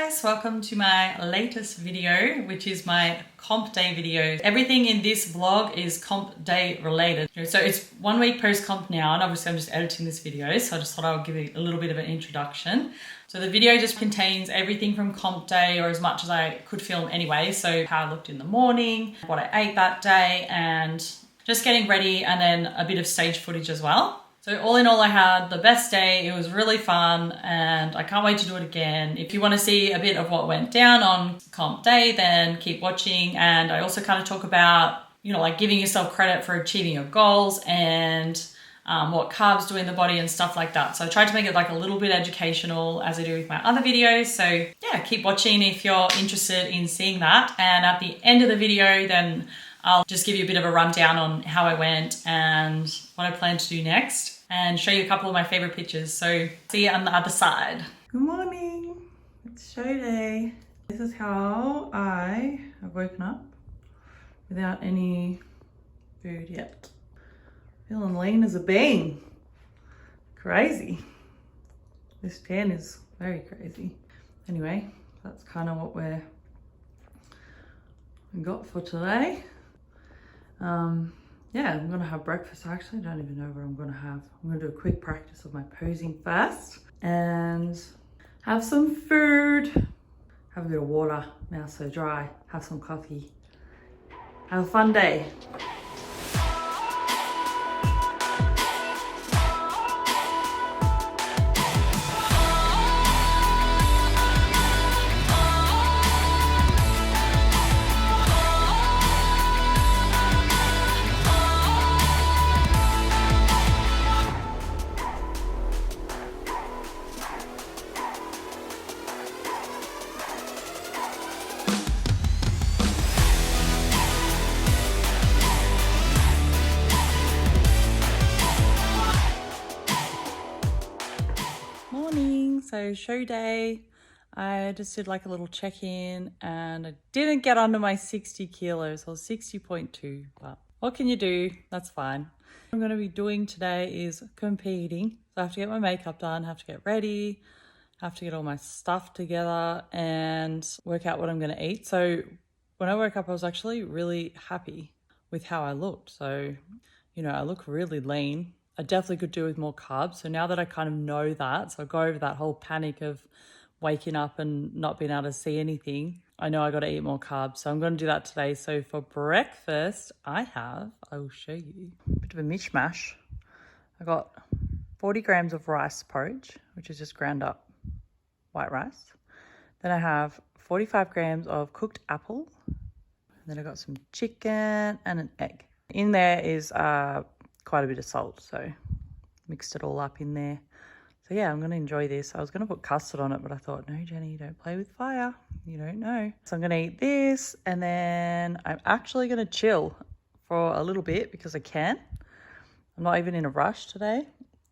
guys, welcome to my latest video, which is my comp day video. Everything in this vlog is comp day related. So it's 1 week post comp now, and obviously I'm just editing this video, so I just thought I would give you a little bit of an introduction. So the video just contains everything from comp day, or as much as I could film anyway. So how I looked in the morning, what I ate that day, and just getting ready, and then a bit of stage footage as well. So all in all, I had the best day. It was really fun and I can't wait to do it again. If you want to see a bit of what went down on comp day, then keep watching. And I also kind of talk about, like giving yourself credit for achieving your goals and what carbs do in the body and stuff like that. So I tried to make it like a little bit educational as I do with my other videos. So yeah, keep watching if you're interested in seeing that. And at the end of the video, then I'll just give you a bit of a rundown on how I went and what I plan to do next, and show you a couple of my favorite pictures. So see you on the other side. Good morning, it's show day. This is how I have woken up without any food yet. Feeling lean as a bean. Crazy. This tan is very crazy. Anyway, that's kind of what we got for today. Yeah, I'm gonna have breakfast. I actually don't even know what I'm gonna have. I'm gonna do a quick practice of my posing first and have some food, have a bit of water, mouth so dry, have some coffee, have a fun day. So show day, I just did like a little check-in and I didn't get under my 60 kilos, or 60.2, but what can you do? That's fine. What I'm going to be doing today is competing. So I have to get my makeup done, have to get ready, have to get all my stuff together and work out what I'm going to eat. So when I woke up, I was actually really happy with how I looked. So, I look really lean. I definitely could do with more carbs. So now that I kind of know that, so I go over that whole panic of waking up and not being able to see anything, I know I got to eat more carbs. So I'm going to do that today. So for breakfast, I will show you a bit of a mishmash. I got 40 grams of rice porridge, which is just ground up white rice. Then I have 45 grams of cooked apple. And then I got some chicken and an egg. In there is quite a bit of salt, so mixed it all up in there. So yeah, I'm going to enjoy this. I was going to put custard on it, but I thought, no, Jenny, don't play with fire. You don't know. So I'm going to eat this, and then I'm actually going to chill for a little bit because I can. I'm not even in a rush today.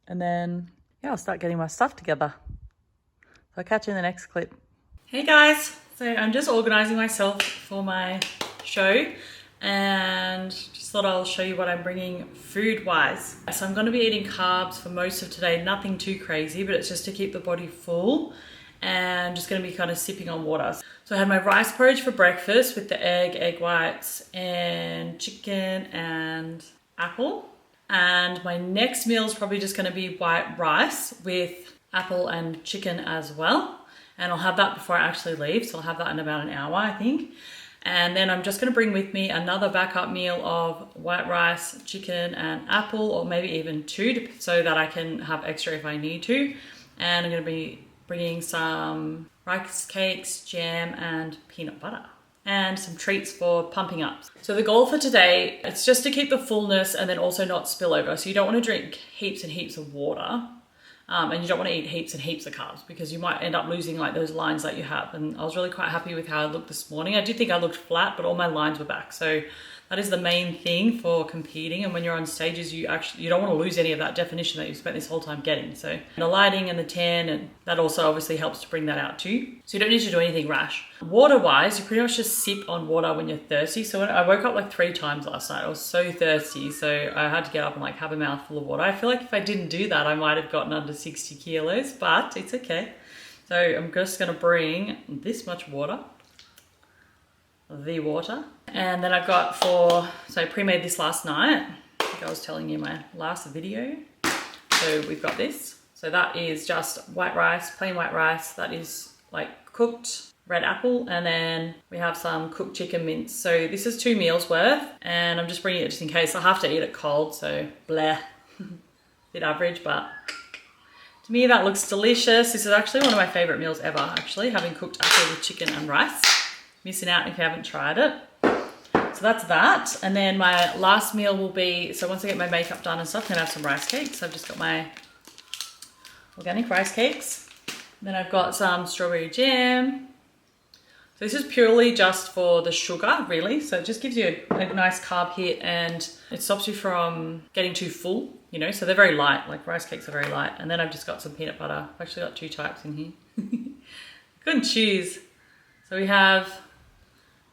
And then, yeah, I'll start getting my stuff together. So I'll catch you in the next clip. Hey guys, so I'm just organizing myself for my show, and just thought I'll show you what I'm bringing food-wise. So I'm going to be eating carbs for most of today, nothing too crazy, but it's just to keep the body full, and just going to be kind of sipping on water. So I had my rice porridge for breakfast with the egg whites, and chicken and apple. And my next meal is probably just going to be white rice with apple and chicken as well. And I'll have that before I actually leave, so I'll have that in about an hour, I think. And then I'm just going to bring with me another backup meal of white rice, chicken and apple, or maybe even two, so that I can have extra if I need to. And I'm going to be bringing some rice cakes, jam and peanut butter, and some treats for pumping up. So the goal for today, it's just to keep the fullness and then also not spill over. So you don't want to drink heaps and heaps of water. And you don't want to eat heaps and heaps of carbs, because you might end up losing like those lines that you have. And I was really quite happy with how I looked this morning. I did think I looked flat, but all my lines were back. So that is the main thing for competing. And when you're on stages, you don't want to lose any of that definition that you spent this whole time getting. So the lighting and the tan, and that also obviously helps to bring that out too. So you don't need to do anything rash. Water wise, you pretty much just sip on water when you're thirsty. So when I woke up like 3 times last night, I was so thirsty. So I had to get up and like have a mouthful of water. I feel like if I didn't do that, I might have gotten under 60 kilos, but it's okay. So I'm just gonna bring this much water, and then I've got so I pre-made this last night, like I was telling you in my last video. So we've got this. So that is just white rice, plain white rice. That is like cooked red apple, and then we have some cooked chicken mince. So this is 2 meals worth, and I'm just bringing it just in case. I have to eat it cold, so bleh. Bit average, but to me that looks delicious. This is actually one of my favorite meals ever, actually, having cooked apple with chicken and rice. Missing out if you haven't tried it. So that's that. And then my last meal will be, so once I get my makeup done and stuff, I'm gonna have some rice cakes. So I've just got my organic rice cakes. Then I've got some strawberry jam. So this is purely just for the sugar, really. So it just gives you a nice carb hit, and it stops you from getting too full, you know. So they're very light, like rice cakes are very light. And then I've just got some peanut butter. I've actually got 2 types in here. Couldn't choose. So we have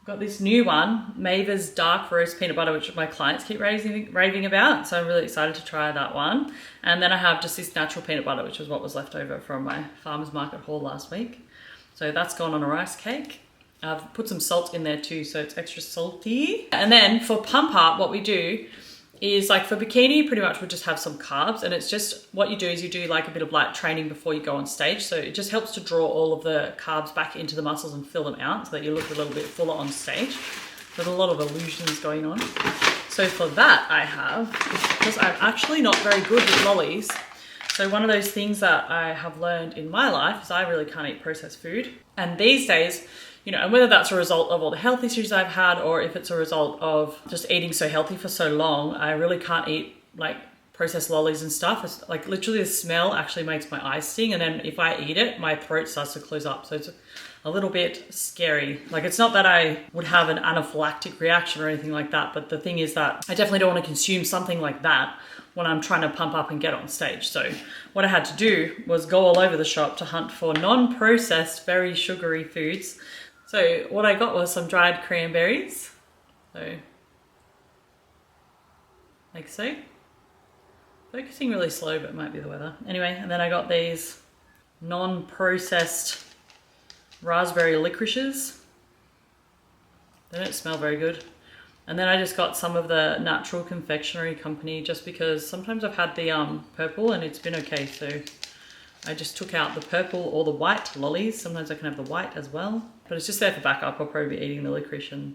got this new one, Maver's Dark Roast Peanut Butter, which my clients keep raving about. So I'm really excited to try that one. And then I have just this natural peanut butter, which was what was left over from my farmer's market haul last week. So that's gone on a rice cake. I've put some salt in there too, so it's extra salty. And then for pump up, what we do is, like for bikini, pretty much we'll just have some carbs, and it's just what you do is you do like a bit of light training before you go on stage. So it just helps to draw all of the carbs back into the muscles and fill them out so that you look a little bit fuller on stage. There's a lot of illusions going on. So for that I have, because I'm actually not very good with lollies. So one of those things that I have learned in my life is I really can't eat processed food. And these days, you know, and whether that's a result of all the health issues I've had, or if it's a result of just eating so healthy for so long, I really can't eat like processed lollies and stuff. It's like literally the smell actually makes my eyes sting. And then if I eat it, my throat starts to close up. So it's a little bit scary. Like, it's not that I would have an anaphylactic reaction or anything like that, but the thing is that I definitely don't want to consume something like that when I'm trying to pump up and get on stage. So what I had to do was go all over the shop to hunt for non-processed, very sugary foods. So what I got was some dried cranberries. So, like so. Focusing really slow, but it might be the weather. Anyway, and then I got these non-processed raspberry licorices. They don't smell very good. And then I just got some of the Natural Confectionery Company, just because sometimes I've had the purple and it's been okay. So I just took out the purple or the white lollies. Sometimes I can have the white as well, but it's just there for backup. I'll probably be eating the licorice and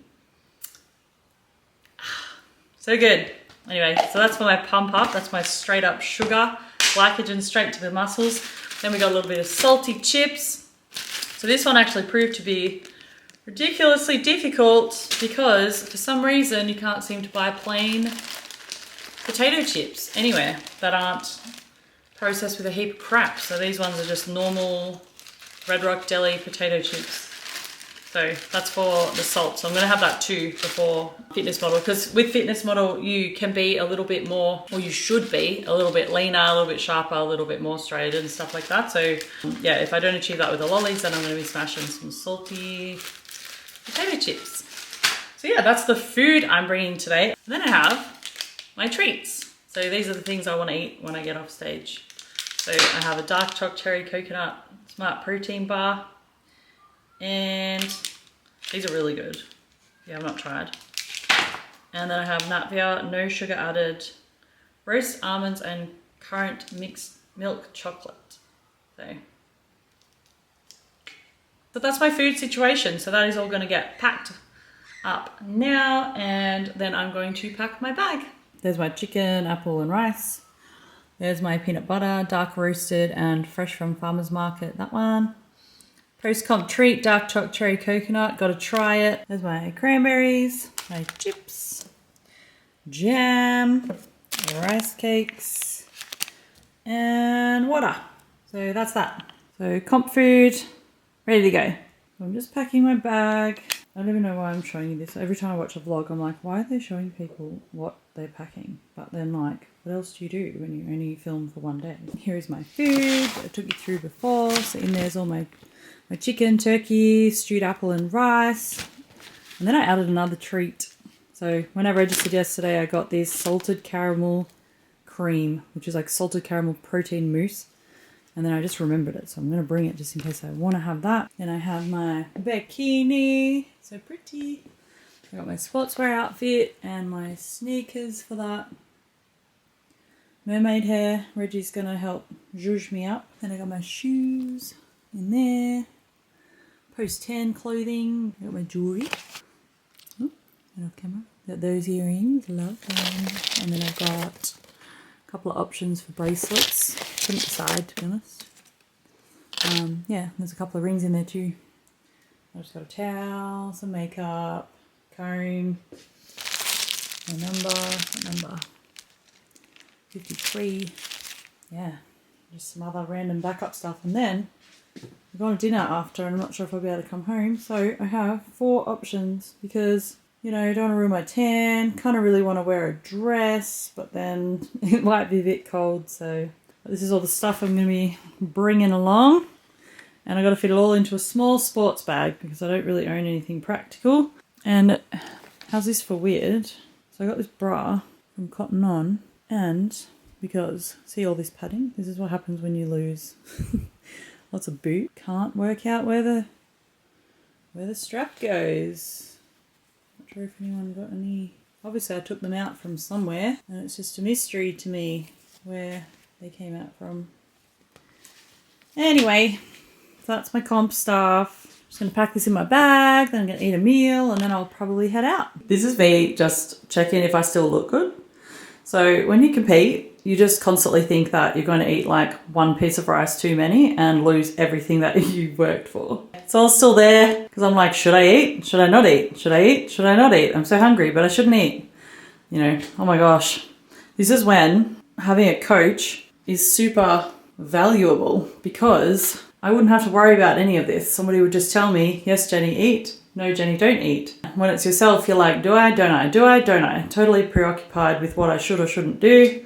so good. Anyway, so that's for my pump up. That's my straight up sugar, glycogen straight to the muscles. Then we got a little bit of salty chips. So this one actually proved to be ridiculously difficult because for some reason you can't seem to buy plain potato chips anywhere that aren't processed with a heap of crap. So these ones are just normal Red Rock Deli potato chips. So that's for the salt. So I'm gonna have that too before Fitness Model, because with Fitness Model you can be a little bit more, or you should be a little bit leaner, a little bit sharper, a little bit more striated and stuff like that. So yeah, if I don't achieve that with the lollies, then I'm gonna be smashing some salty potato chips. So yeah, that's the food I'm bringing today. And then I have my treats. So these are the things I want to eat when I get off stage. So I have a dark chocolate cherry coconut smart protein bar, and these are really good. Yeah, I've not tried. And then I have Natvia no sugar added roast almonds and currant mixed milk chocolate. So that's my food situation. So that is all going to get packed up now, and then I'm going to pack my bag. There's my chicken, apple and rice. There's my peanut butter, dark roasted and fresh from farmer's market, that one. Post-comp treat, dark chocolate cherry coconut, gotta try it. There's my cranberries, my chips, jam, rice cakes, and water. So that's that. So comp food, ready to go. I'm just packing my bag. I don't even know why I'm showing you this. Every time I watch a vlog, I'm like, why are they showing people what they're packing? But then like, what else do you do when you only film for one day? Here is my food I took you through before. So in there's all my chicken, turkey, stewed apple and rice. And then I added another treat. So when I registered yesterday, I got this salted caramel cream, which is like salted caramel protein mousse. And then I just remembered it, so I'm going to bring it just in case I want to have that. Then I have my bikini, so pretty. I got my sportswear outfit and my sneakers for that. Mermaid hair, Reggie's going to help zhuzh me up. Then I got my shoes in there. Post-tan clothing, I got my jewellery. Oh, off camera. Got those earrings, love them. And then I've got a couple of options for bracelets. Couldn't decide, to be honest. Yeah, there's a couple of rings in there too. I just got a towel, some makeup, comb, my number 53. Yeah, just some other random backup stuff. And then we're going to dinner after, and I'm not sure if I'll be able to come home. So I have 4 options because, you know, I don't want to ruin my tan. Kind of really want to wear a dress, but then it might be a bit cold. So this is all the stuff I'm going to be bringing along. And I got to fit it all into a small sports bag because I don't really own anything practical. And how's this for weird? So I got this bra from Cotton On, and because, see all this padding? This is what happens when you lose lots of boot. Can't work out where the strap goes. Not sure if anyone got any. Obviously I took them out from somewhere, and it's just a mystery to me where they came out from. Anyway, so that's my comp stuff. Just going to pack this in my bag, then I'm going to eat a meal, and then I'll probably head out. This is me just checking if I still look good. So when you compete, you just constantly think that you're going to eat like one piece of rice too many and lose everything that you worked for. So I was still there because I'm like, should I eat? Should I not eat? Should I eat? Should I not eat? I'm so hungry, but I shouldn't eat. You know, oh my gosh. This is when having a coach is super valuable because I wouldn't have to worry about any of this. Somebody would just tell me, yes, Jenny, eat. No, Jenny, don't eat. When it's yourself, you're like, do I, don't I, do I, don't I? Totally preoccupied with what I should or shouldn't do.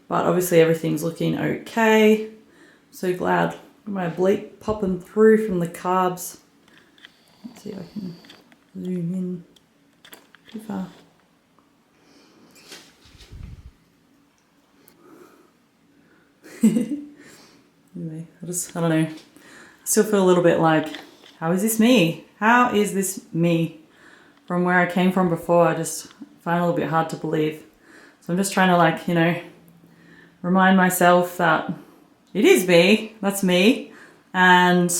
But obviously everything's looking okay. So glad. My oblique popping through from the carbs. Let's see if I can zoom in too far. Anyway, I don't know. I still feel a little bit like, how is this me? How is this me? From where I came from before, I just find it a little bit hard to believe. So I'm just trying to, like, you know, remind myself that it is me, that's me, and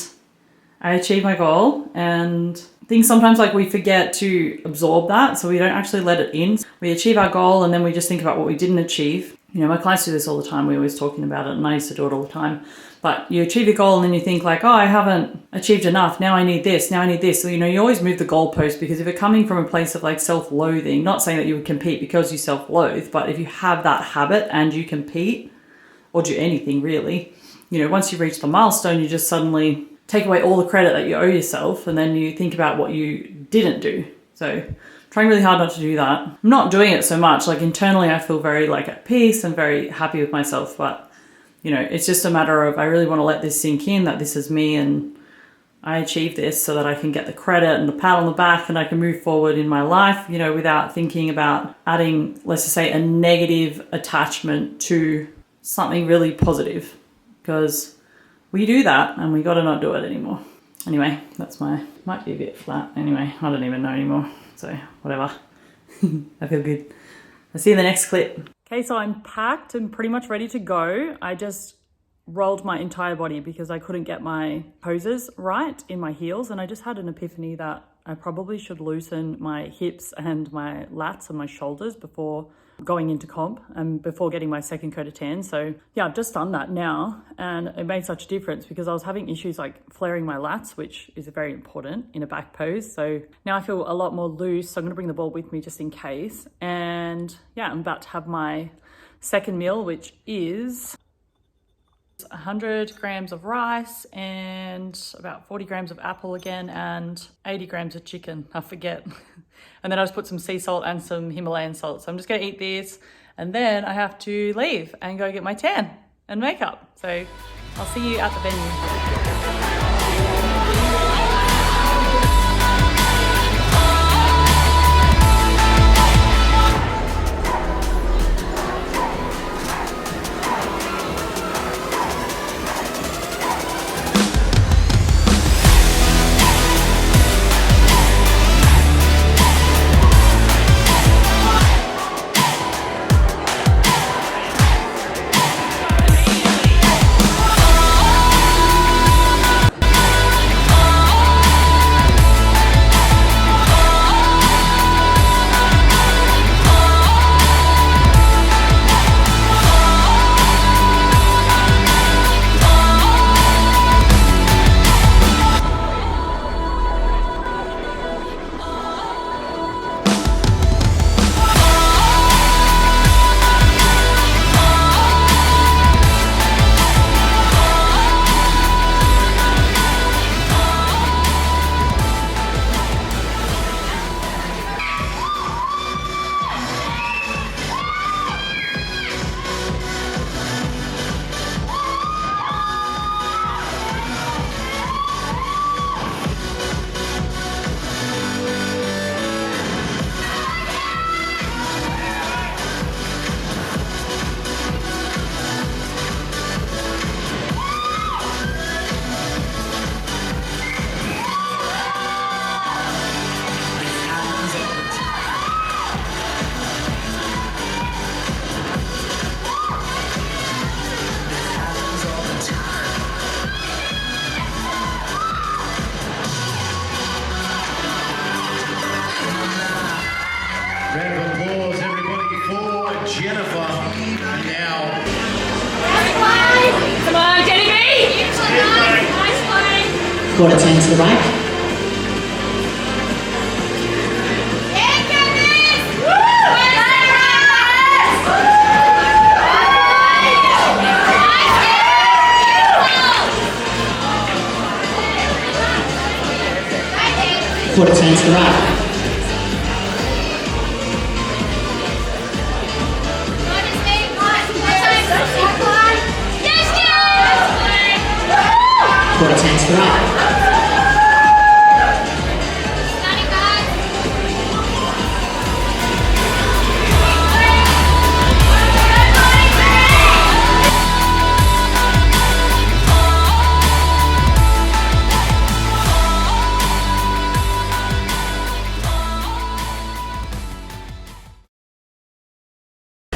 I achieved my goal. And I think sometimes like we forget to absorb that, so we don't actually let it in. We achieve our goal and then we just think about what we didn't achieve. You know, my clients do this all the time. We're always talking about it, and I used to do it all the time. But you achieve your goal and then you think like, oh, I haven't achieved enough. Now I need this. Now I need this. So, you know, you always move the goalpost, because if you're coming from a place of like self-loathing, not saying that you would compete because you self-loathe, but if you have that habit and you compete or do anything really, you know, once you reach the milestone, you just suddenly take away all the credit that you owe yourself, and then you think about what you didn't do. So trying really hard not to do that. I'm not doing it so much. Like internally, I feel very like at peace and very happy with myself, but you know, it's just a matter of, I really want to let this sink in, that this is me and I achieved this so that I can get the credit and the pat on the back and I can move forward in my life, you know, without thinking about adding, let's just say, a negative attachment to something really positive, because we do that and we got to not do it anymore. Anyway, that's might be a bit flat. Anyway, I don't even know anymore. So whatever. I feel good. I'll see you in the next clip. Okay, so I'm packed and pretty much ready to go. I just rolled my entire body because I couldn't get my poses right in my heels, and I just had an epiphany that I probably should loosen my hips and my lats and my shoulders before going into comp and before getting my second coat of tan. So yeah, I've just done that now, and it made such a difference because I was having issues like flaring my lats, which is very important in a back pose. So now I feel a lot more loose. So I'm going to bring the ball with me just in case. And yeah, I'm about to have my second meal, which is 100 grams of rice and about 40 grams of apple again, and 80 grams of chicken, I forget. And then I just put some sea salt and some Himalayan salt. So I'm just gonna eat this, and then I have to leave and go get my tan and makeup. So I'll see you at the venue. Quarter turn to the right. Quarter turn to the right. Quarter turn to the right.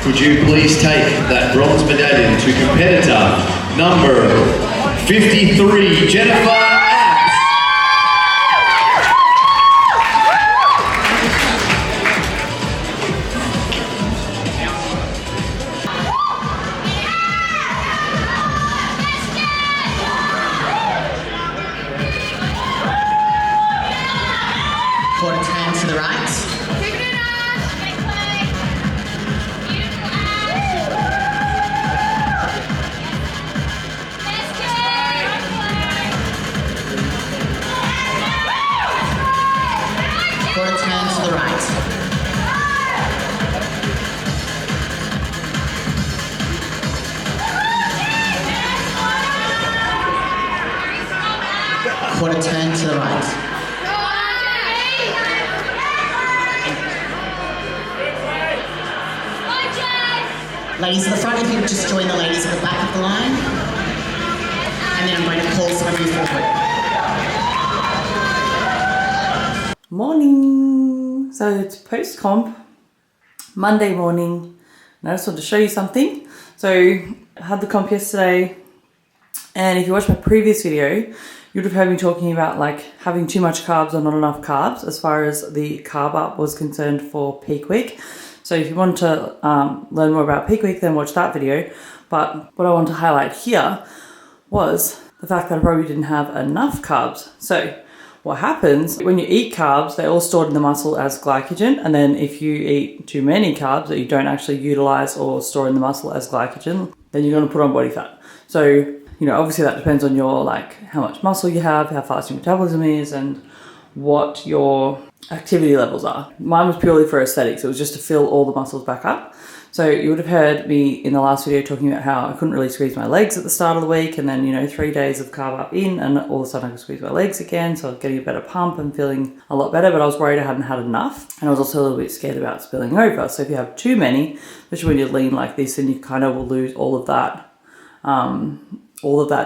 Could you please take that bronze medallion to competitor number 53, Jennifer Apps. Quarter turn to the right. Quarter turn to the right. Quarter turn to the right. Ladies at the front, if you could just join the ladies at the back of the line. And then I'm going to call some of you forward. Morning. So it's post-comp, Monday morning, and I just wanted to show you something. So I had the comp yesterday, and if you watched my previous video, you'd have heard me talking about like having too much carbs or not enough carbs as far as the carb up was concerned for peak week. So if you want to learn more about peak week, then watch that video. But what I want to highlight here was the fact that I probably didn't have enough carbs. So what happens when you eat carbs, they're all stored in the muscle as glycogen. And then if you eat too many carbs that you don't actually utilize or store in the muscle as glycogen, then you're going to put on body fat. So, you know, obviously that depends on your, like how much muscle you have, how fast your metabolism is, and what your activity levels are. Mine was purely for aesthetics. It was just to fill all the muscles back up. So you would have heard me in the last video talking about how I couldn't really squeeze my legs at the start of the week, and then, you know, 3 days of carb up in, and all of a sudden I could squeeze my legs again. So I was getting a better pump and feeling a lot better, but I was worried I hadn't had enough. And I was also a little bit scared about spilling over. So if you have too many, especially when you're lean like this, then you kind of will lose all of that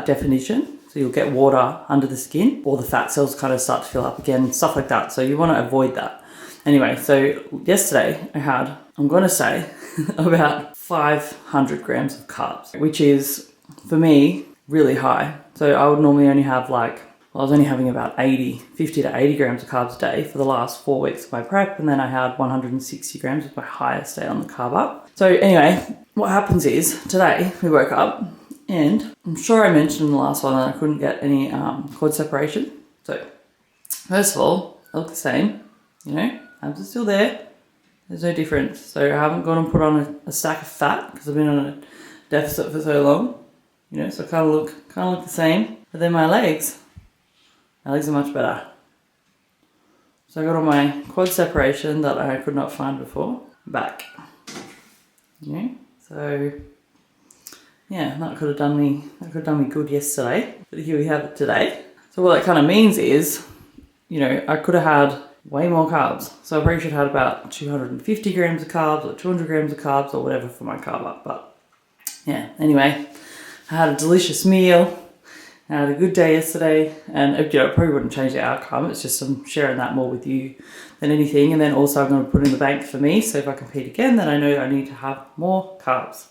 definition. So you'll get water under the skin, or the fat cells kind of start to fill up again, stuff like that. So you want to avoid that. Anyway, so yesterday I had, I'm going to say, about 500 grams of carbs, which is, for me, really high. So I would normally only have like, well, I was only having about 50 to 80 grams of carbs a day for the last 4 weeks of my prep. And then I had 160 grams was my highest day on the carb up. So anyway, what happens is today we woke up, and I'm sure I mentioned in the last one that I couldn't get any cord separation. So first of all, they look the same, you know, abs are still there. There's no difference. So I haven't gone and put on a stack of fat because I've been on a deficit for so long, you know, so I kind of look the same. But then my legs are much better. So I got all my quad separation that I could not find before back, you know, so yeah, that could have done me good yesterday, but here we have it today. So what that kind of means is, you know, I could have had way more carbs. So I probably should have had about 250 grams of carbs or 200 grams of carbs or whatever for my carb up. But yeah, anyway, I had a delicious meal. I had a good day yesterday, and you know, I probably wouldn't change the outcome. It's just I'm sharing that more with you than anything. And then also I'm going to put in the bank for me. So if I compete again, then I know I need to have more carbs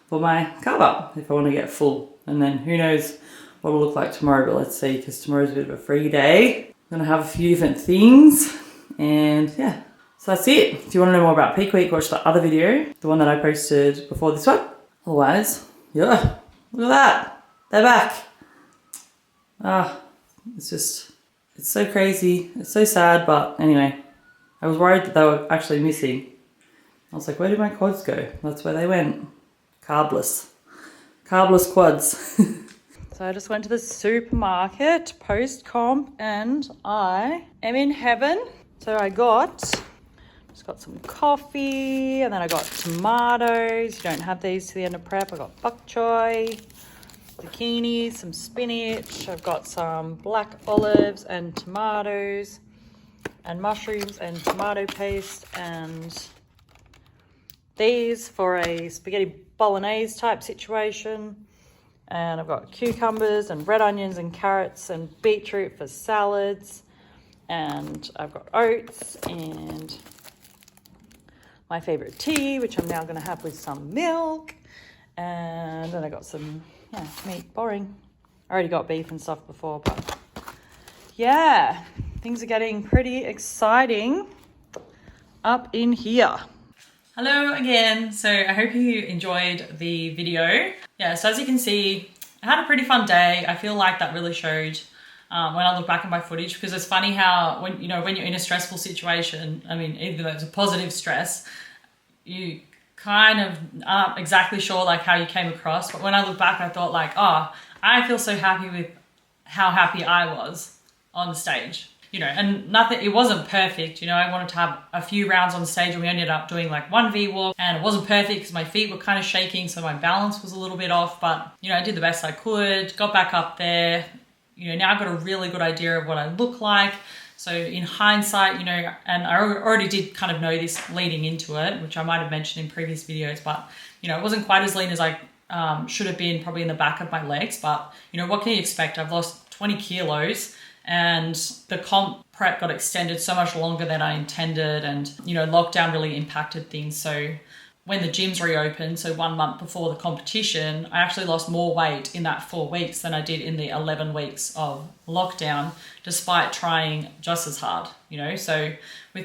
for my carb up if I want to get full. And then who knows what it'll look like tomorrow, but let's see, because tomorrow's a bit of a free day. I'm going to have a few different things, and yeah, so that's it. If you want to know more about peak week, watch the other video, the one that I posted before this one. Otherwise, yeah, look at that, they're back. It's so crazy. It's so sad, but anyway, I was worried that they were actually missing. I was like, where did my quads go? That's where they went. Carbless quads. So I just went to the supermarket post-comp and I am in heaven. So I just got some coffee and then I got tomatoes. You don't have these to the end of prep. I got bok choy, zucchini, some spinach. I've got some black olives and tomatoes and mushrooms and tomato paste and these for a spaghetti bolognese type situation. And I've got cucumbers and red onions and carrots and beetroot for salads. And I've got oats and my favorite tea, which I'm now going to have with some milk. And then I got some, meat, boring. I already got beef and stuff before, but yeah, things are getting pretty exciting up in here. Hello again. So I hope you enjoyed the video. Yeah, so as you can see, I had a pretty fun day. I feel like that really showed when I look back at my footage, because it's funny how when you're in a stressful situation, I mean, even though it's a positive stress, you kind of aren't exactly sure like how you came across. But when I look back, I thought like, oh, I feel so happy with how happy I was on stage. And it wasn't perfect. I wanted to have a few rounds on stage and we ended up doing like one V walk and it wasn't perfect because my feet were kind of shaking. So my balance was a little bit off, but I did the best I could, got back up there. Now I've got a really good idea of what I look like. So in hindsight, and I already did kind of know this leading into it, which I might have mentioned in previous videos, but it wasn't quite as lean as I should have been probably in the back of my legs. But what can you expect? I've lost 20 kilos. And the comp prep got extended so much longer than I intended, and lockdown really impacted things. So when the gyms reopened, so 1 month before the competition, I actually lost more weight in that 4 weeks than I did in the 11 weeks of lockdown, despite trying just as hard, So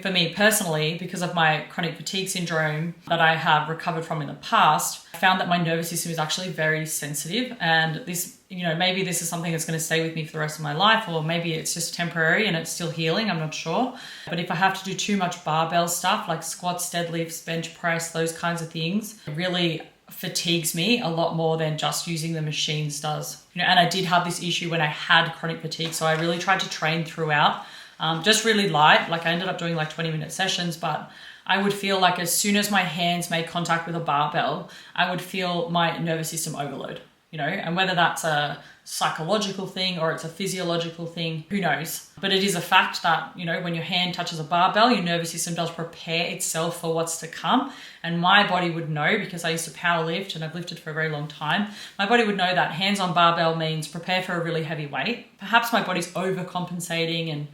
for me personally, because of my chronic fatigue syndrome that I have recovered from in the past, I found that my nervous system is actually very sensitive, and this, maybe this is something that's going to stay with me for the rest of my life, or maybe it's just temporary and it's still healing, I'm not sure. But if I have to do too much barbell stuff like squats, deadlifts, bench press, those kinds of things, it really fatigues me a lot more than just using the machines does. And I did have this issue when I had chronic fatigue, so I really tried to train throughout. Just really light, like I ended up doing like 20-minute sessions, but I would feel like as soon as my hands made contact with a barbell, I would feel my nervous system overload, and whether that's a psychological thing or it's a physiological thing, who knows? But it is a fact that, when your hand touches a barbell, your nervous system does prepare itself for what's to come. And my body would know, because I used to power lift and I've lifted for a very long time, my body would know that hands on barbell means prepare for a really heavy weight. Perhaps my body's overcompensating and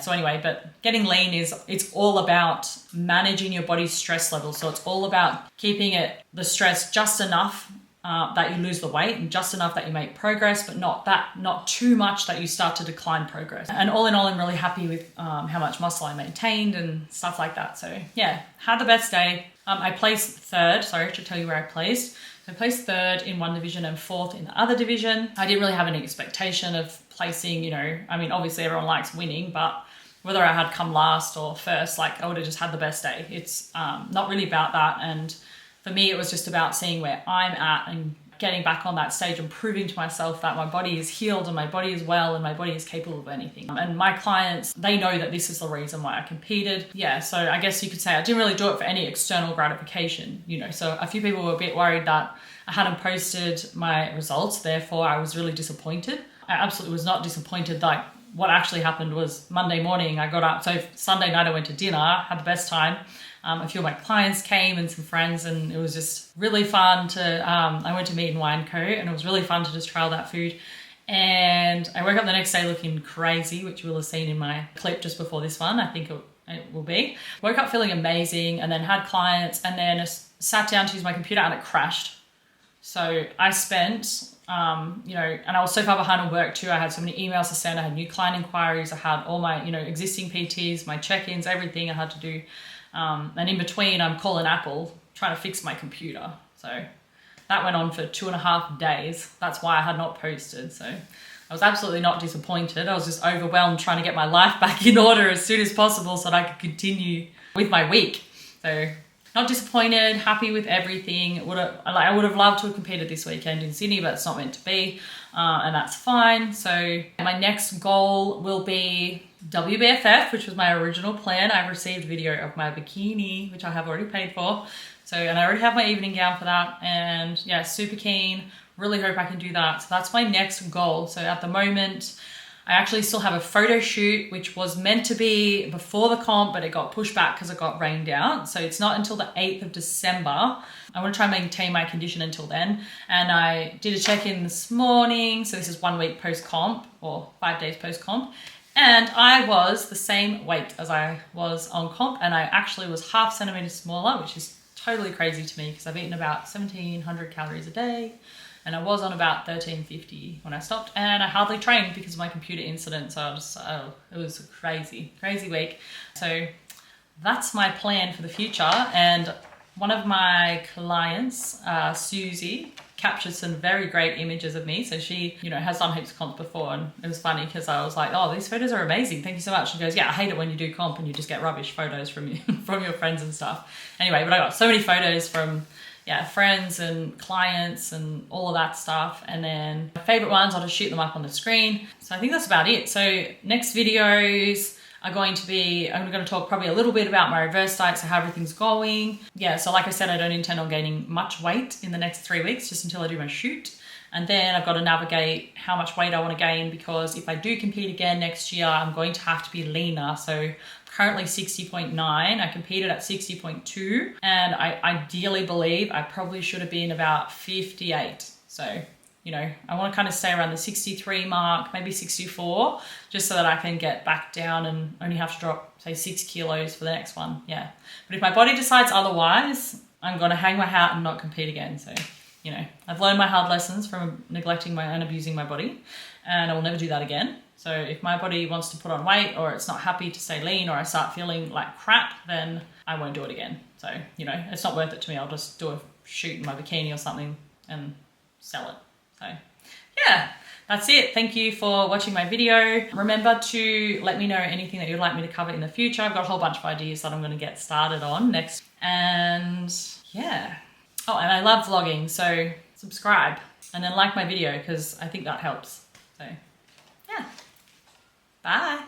so anyway, but getting lean it's all about managing your body's stress level. So it's all about keeping the stress just enough that you lose the weight, and just enough that you make progress, but not too much that you start to decline progress. And all in all, I'm really happy with how much muscle I maintained and stuff like that. So yeah, had the best day. I placed third. Sorry, I should tell you where I placed. So I placed third in one division and fourth in the other division. I didn't really have any expectation of placing, I mean, obviously everyone likes winning, but whether I had come last or first, like I would have just had the best day. It's not really about that. And for me, it was just about seeing where I'm at and getting back on that stage and proving to myself that my body is healed and my body is well and my body is capable of anything. And my clients, they know that this is the reason why I competed. Yeah, so I guess you could say I didn't really do it for any external gratification, So a few people were a bit worried that I hadn't posted my results, therefore I was really disappointed. I absolutely was not disappointed. Like, what actually happened was Monday morning I got up. So Sunday night I went to dinner, had the best time. A few of my clients came and some friends, and it was just really fun to, I went to Meat and Wine Co. and it was really fun to just try all that food. And I woke up the next day looking crazy, which you will have seen in my clip just before this one. I think it will be. Woke up feeling amazing, and then had clients, and then sat down to use my computer and it crashed. So I spent, and I was so far behind on work too. I had so many emails to send. I had new client inquiries. I had all my, existing PTs, my check-ins, everything I had to do. And in between, I'm calling Apple, trying to fix my computer. So that went on for 2.5 days. That's why I had not posted. So I was absolutely not disappointed. I was just overwhelmed trying to get my life back in order as soon as possible so that I could continue with my week. So not disappointed, happy with everything. I would have loved to have competed this weekend in Sydney, but it's not meant to be, and that's fine. So my next goal will be WBFF, which was my original plan. I've received video of my bikini, which I have already paid for. So, and I already have my evening gown for that, and yeah, super keen. Really hope I can do that. So that's my next goal. So at the moment, I actually still have a photo shoot, which was meant to be before the comp, but it got pushed back because it got rained out. So it's not until the 8th of December. I want to try and maintain my condition until then. And I did a check-in this morning. So this is 1 week post-comp, or 5 days post-comp. And I was the same weight as I was on comp. And I actually was ½ centimeter smaller, which is totally crazy to me because I've eaten about 1,700 calories a day. And I was on about 1,350 when I stopped, and I hardly trained because of my computer incident. So it was a crazy week. So that's my plan for the future. And one of my clients, Susie, captured some very great images of me. So she, has done heaps of comps before, and it was funny because I was like, "Oh, these photos are amazing. Thank you so much." She goes, "Yeah, I hate it when you do comp and you just get rubbish photos from you, from your friends and stuff." Anyway, but I got so many photos from friends and clients and all of that stuff. And then my favorite ones, I'll just shoot them up on the screen. So I think that's about it. So next videos are going to be, I'm going to talk probably a little bit about my reverse diet, so how everything's going. Yeah, so like I said, I don't intend on gaining much weight in the next 3 weeks, just until I do my shoot. And then I've got to navigate how much weight I want to gain, because if I do compete again next year, I'm going to have to be leaner. So currently 60.9, I competed at 60.2, and I ideally believe I probably should have been about 58. So, I want to kind of stay around the 63 mark, maybe 64, just so that I can get back down and only have to drop, say, 6 kilos for the next one. Yeah. But if my body decides otherwise, I'm going to hang my hat and not compete again. So, I've learned my hard lessons from neglecting and abusing my body, and I will never do that again. So if my body wants to put on weight, or it's not happy to stay lean, or I start feeling like crap, then I won't do it again. So, it's not worth it to me. I'll just do a shoot in my bikini or something and sell it. So yeah, that's it. Thank you for watching my video. Remember to let me know anything that you'd like me to cover in the future. I've got a whole bunch of ideas that I'm going to get started on next. And yeah. Oh, and I love vlogging, so subscribe and then like my video, because I think that helps. So yeah. Bye.